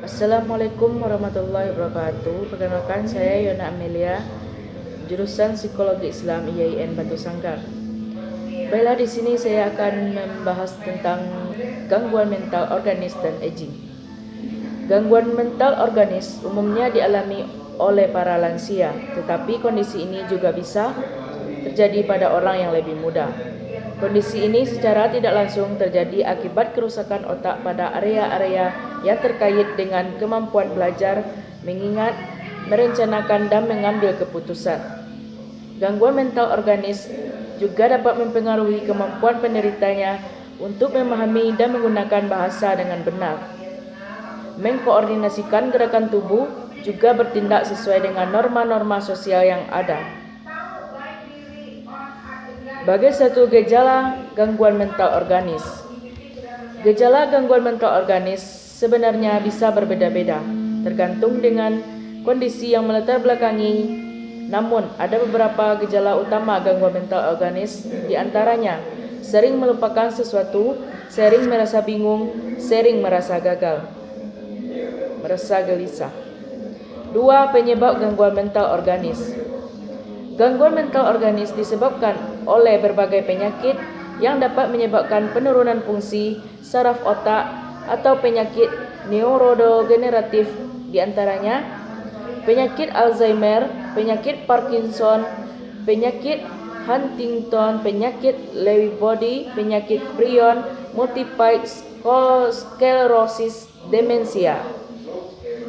Assalamualaikum warahmatullahi wabarakatuh. Perkenalkan, saya Yona Amelia, jurusan Psikologi Islam IAIN Batu Sanggar. Baiklah, di sini saya akan membahas tentang gangguan mental organis dan aging. Gangguan mental organis umumnya dialami oleh para lansia, tetapi kondisi ini juga bisa terjadi pada orang yang lebih muda. Kondisi ini secara tidak langsung terjadi akibat kerusakan otak pada area-area yang terkait dengan kemampuan belajar, mengingat, merencanakan, dan mengambil keputusan. Gangguan mental organis juga dapat mempengaruhi kemampuan penderitanya untuk memahami dan menggunakan bahasa dengan benar, mengkoordinasikan gerakan tubuh, juga bertindak sesuai dengan norma-norma sosial yang ada. Sebagai satu gejala gangguan mental organis. Gejala gangguan mental organis sebenarnya bisa berbeda-beda, tergantung dengan kondisi yang melatar belakangi. Namun, ada beberapa gejala utama gangguan mental organis, di antaranya sering melupakan sesuatu, sering merasa bingung, sering merasa gagal, merasa gelisah. 2. Penyebab gangguan mental organis. Gangguan mental organis disebabkan oleh berbagai penyakit yang dapat menyebabkan penurunan fungsi saraf otak atau penyakit neurodegeneratif, di antaranya penyakit Alzheimer, penyakit Parkinson, penyakit Huntington, penyakit Lewy body, penyakit prion, multiple sclerosis, demensia.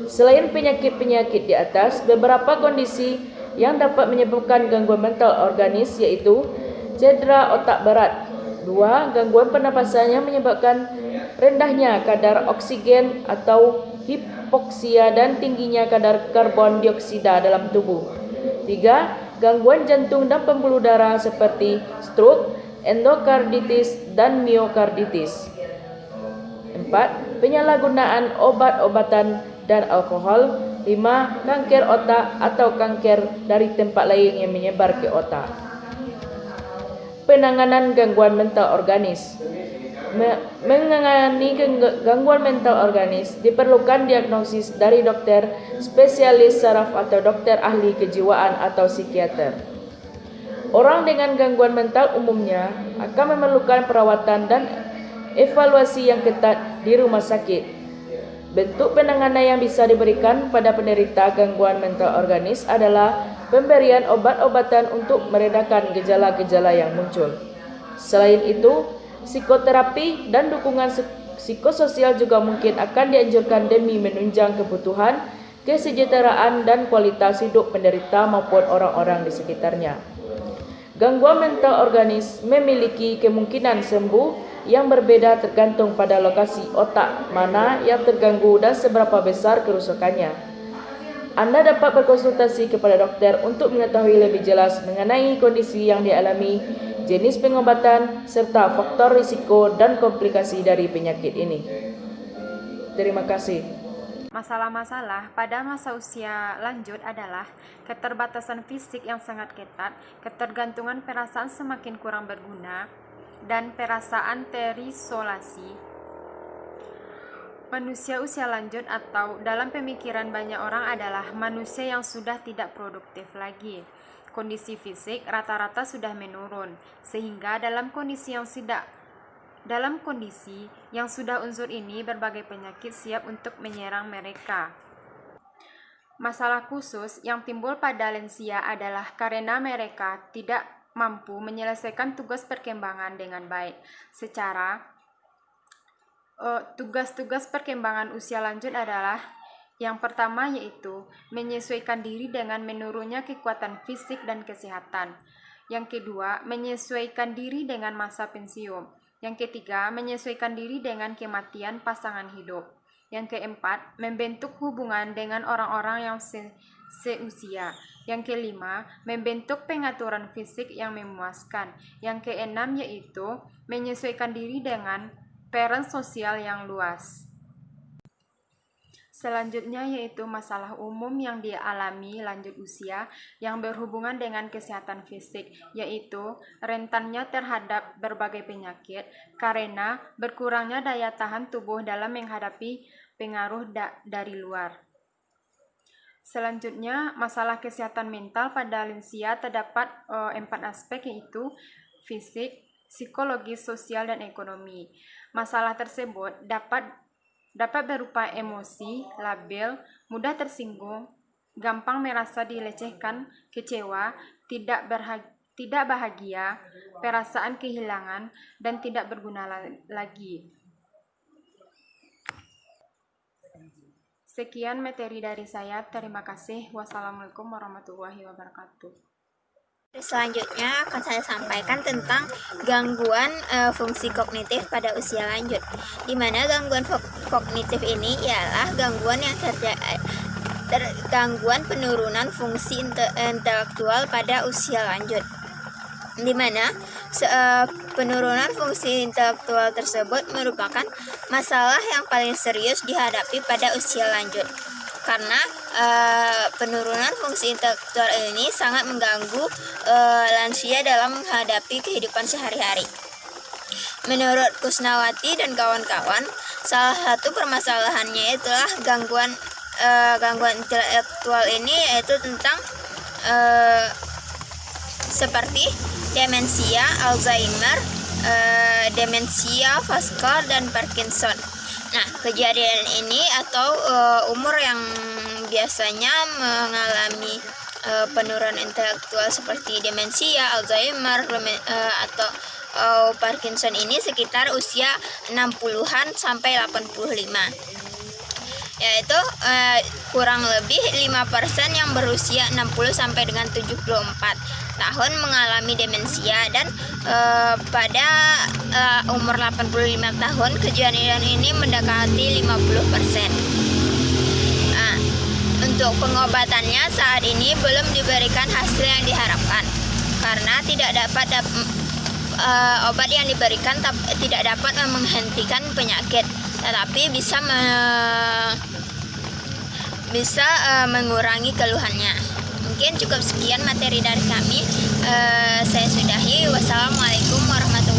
Selain penyakit-penyakit di atas, beberapa kondisi yang dapat menyebabkan gangguan mental organis yaitu cedera otak berat. 2. Gangguan pernapasan yang menyebabkan rendahnya kadar oksigen atau hipoksia dan tingginya kadar karbon dioksida dalam tubuh. 3. Gangguan jantung dan pembuluh darah seperti stroke, endokarditis, dan miokarditis. 4. Penyalahgunaan obat-obatan dan alkohol. 5. Kanker otak atau kanker dari tempat lain yang menyebar ke otak. Penanganan gangguan mental organis. Menangani gangguan mental organis diperlukan diagnosis dari dokter spesialis saraf atau dokter ahli kejiwaan atau psikiater. Orang dengan gangguan mental umumnya akan memerlukan perawatan dan evaluasi yang ketat di rumah sakit. Bentuk penanganan yang bisa diberikan pada penderita gangguan mental organis adalah pemberian obat-obatan untuk meredakan gejala-gejala yang muncul. Selain itu, psikoterapi dan dukungan psikososial juga mungkin akan dianjurkan demi menunjang kebutuhan, kesejahteraan, dan kualitas hidup penderita maupun orang-orang di sekitarnya. Gangguan mental organis memiliki kemungkinan sembuh yang berbeda tergantung pada lokasi otak mana yang terganggu dan seberapa besar kerusakannya. Anda dapat berkonsultasi kepada dokter untuk mengetahui lebih jelas mengenai kondisi yang dialami, jenis pengobatan, serta faktor risiko dan komplikasi dari penyakit ini. Terima kasih. Masalah-masalah pada masa usia lanjut adalah keterbatasan fisik yang sangat ketat, ketergantungan perasaan semakin kurang berguna, dan perasaan terisolasi. Manusia usia lanjut atau dalam pemikiran banyak orang adalah manusia yang sudah tidak produktif lagi. Kondisi fisik rata-rata sudah menurun, sehingga dalam kondisi yang sudah unsur ini, berbagai penyakit siap untuk menyerang mereka. Masalah khusus yang timbul pada lansia adalah karena mereka tidak mampu menyelesaikan tugas perkembangan dengan baik. Tugas-tugas perkembangan usia lanjut adalah yang pertama yaitu menyesuaikan diri dengan menurunnya kekuatan fisik dan kesehatan. Yang kedua, menyesuaikan diri dengan masa pensiun. Yang ketiga, menyesuaikan diri dengan kematian pasangan hidup. Yang keempat, membentuk hubungan dengan orang-orang yang seusia. Yang kelima, membentuk pengaturan fisik yang memuaskan. Yang keenam yaitu menyesuaikan diri dengan peran sosial yang luas. Selanjutnya yaitu masalah umum yang dialami lanjut usia yang berhubungan dengan kesehatan fisik, yaitu rentannya terhadap berbagai penyakit karena berkurangnya daya tahan tubuh dalam menghadapi pengaruh dari luar. Selanjutnya, masalah kesehatan mental pada lansia terdapat 4 aspek, yaitu fisik, psikologis, sosial, dan ekonomi. Masalah tersebut dapat berupa emosi, labil, mudah tersinggung, gampang merasa dilecehkan, kecewa, tidak bahagia, perasaan kehilangan, dan tidak berguna lagi. Sekian materi dari saya. Terima kasih. Wassalamualaikum warahmatullahi wabarakatuh. Selanjutnya akan saya sampaikan tentang gangguan fungsi kognitif pada usia lanjut. Di mana gangguan kognitif ini ialah gangguan yang gangguan penurunan fungsi intelektual pada usia lanjut. Di mana penurunan fungsi intelektual tersebut merupakan masalah yang paling serius dihadapi pada usia lanjut. Karena penurunan fungsi intelektual ini sangat mengganggu lansia dalam menghadapi kehidupan sehari-hari. Menurut Kusnawati dan kawan-kawan, salah satu permasalahannya itulah gangguan intelektual ini, yaitu tentang seperti demensia, Alzheimer, demensia vaskul, dan Parkinson. Nah, kejadian ini atau umur yang biasanya mengalami penurunan intelektual seperti demensia, Alzheimer, atau Parkinson ini sekitar usia 60-an sampai 85. Yaitu kurang lebih 5% yang berusia 60 sampai dengan 74 tahun mengalami demensia, dan pada umur 85 tahun kejadian ini mendekati 50%. Nah, untuk pengobatannya saat ini belum diberikan hasil yang diharapkan karena tidak dapat obat yang diberikan tidak dapat menghentikan penyakit, tetapi bisa mengurangi keluhannya. Mungkin cukup sekian materi dari kami. Saya sudahi. Wassalamualaikum warahmatullahi wabarakatuh.